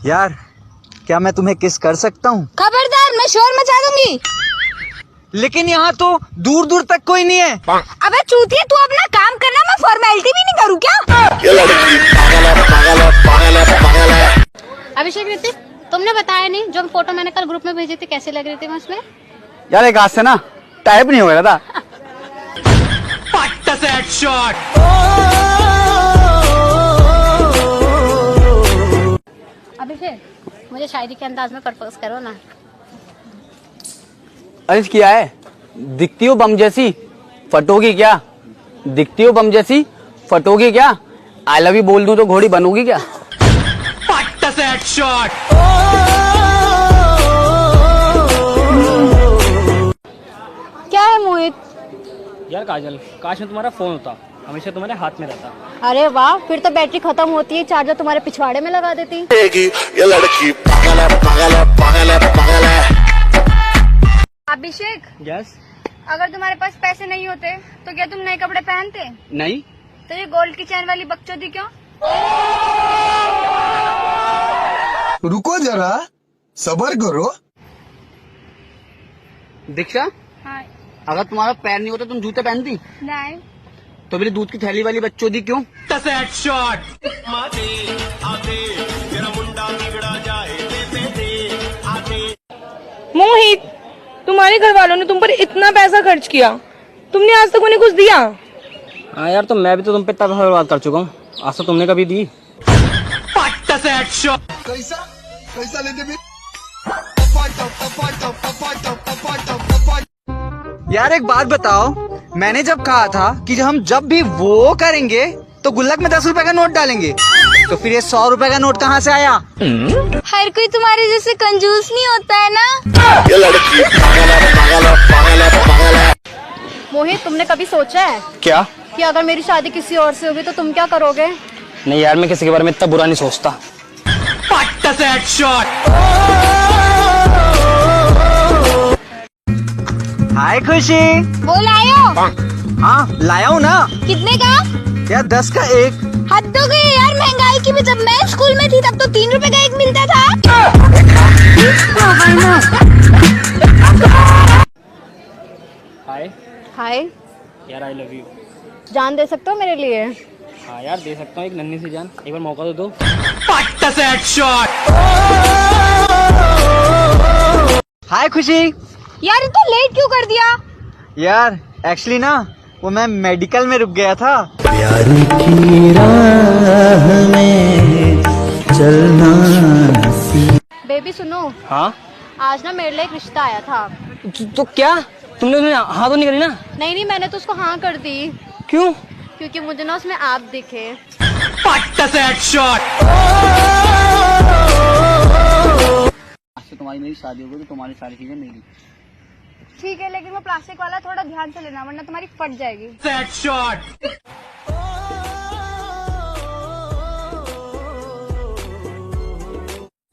यार क्या मैं तुम्हें किस कर सकता हूँ? खबरदार, मैं शोर मचा दूंगी। लेकिन यहाँ तो दूर दूर तक कोई नहीं है। अबे चूतिया, तू अपना काम करना, मैं फॉर्मेलिटी भी नहीं करूँ क्या? अभिषेक ऋतिक, तुमने बताया नहीं जो फोटो मैंने कल ग्रुप में भेजी थी, कैसे लग रही थी मैं उसमें? यार एक हाथ से ना टाइप नहीं हो रहा था। अभिषेक, मुझे शायरी के अंदाज में प्रपोज करो ना। अरे किया है, दिखती हो बम जैसी फटोगी क्या? दिखती हो बम जैसी फटोगी क्या? आई लव यू बोल दूं तो घोड़ी बनोगी क्या? क्या है मोहित? यार काजल, काश में तुम्हारा फोन होता, हमेशा तुम्हारे हाथ में रहता। अरे वाह, फिर तो बैटरी खत्म होती है, चार्जर तुम्हारे पिछवाड़े में लगा देती। ये लड़की पागल है, पागल है, पागल है, पागल है। अभिषेक, यस। अगर तुम्हारे पास पैसे नहीं होते तो क्या तुम नए कपड़े पहनते? नहीं। तो ये गोल्ड की चैन वाली बकचोदी क्यों? रुको जरा, सब्र करो। दीक्षा, हाँ। अगर तुम्हारा पैर नहीं होता तुम जूते पहनती? नहीं। तो मेरी दूध की थैली वाली बच्चों दी क्यों? मोहित, तुम्हारे घर वालों ने तुम पर इतना पैसा खर्च किया, तुमने आज तक उन्हें कुछ दिया? हाँ यार, तो मैं भी तो तुम पे इतना पैसा बर्बाद कर चुका हूँ, आज तो तुमने कभी दी? कैसा कैसा लेते भी? यार एक बात बताओ, मैंने जब कहा था कि जब भी वो करेंगे तो गुल्लक में 10 रुपए का नोट डालेंगे, तो फिर ये 100 रुपए का नोट कहाँ से आया? हर कोई तुम्हारे जैसे कंजूस नहीं होता है ना। ये लड़की पागल है, पागल है, पागल है, पागल है। मोहित, तुमने कभी सोचा है क्या? कि अगर मेरी शादी किसी और से होगी तो तुम क्या करोगे? नहीं यार, मैं किसी के बारे में इतना बुरा नहीं सोचता। हाय खुशी। वो लायो? हाँ लाया हूँ ना। कितने का? यार 10 का एक। हद हो गई यार, महंगाई की भी। जब मैं स्कूल में थी तब तो 3 रुपए का एक मिलता था। हाय। हाय। यार आई लव यू। जान दे सकते हो मेरे लिए? हाँ यार, दे सकता हूँ, एक नन्ही सी जान, एक बार मौका तो दो। हाय खुशी। यार ये तो लेट क्यों कर दिया? यार एक्चुअली ना वो मैं मेडिकल में रुक गया था। प्यार की राह में चलना नसीब। बेबी सुनो। हाँ? आज ना मेरे लिए एक रिश्ता आया था। तो क्या तुमने हाँ तो नहीं करी ना? नहीं, मैंने तो उसको हाँ कर दी। क्यों? क्योंकि मुझे ना उसमें आप दिखे। तुम्हारी मेरी शादी होगी तो तुम्हारी सारी चीजें मेरी। ठीक है, लेकिन वो प्लास्टिक वाला थोड़ा ध्यान से लेना, वरना तुम्हारी फट जाएगी।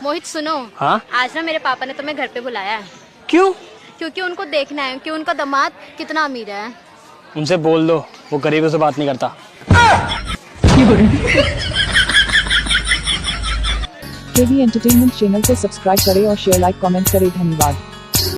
मोहित सुनो। हाँ? आज ना मेरे पापा ने तुम्हें घर पे बुलाया है। क्यों? क्योंकि उनको देखना है कि उनका दामाद कितना अमीर है। उनसे बोल दो, वो गरीबों से बात नहीं करता। केवी एंटरटेनमेंट चैनल को सब्सक्राइब करें और शेयर लाइक कमेंट करें। धन्यवाद।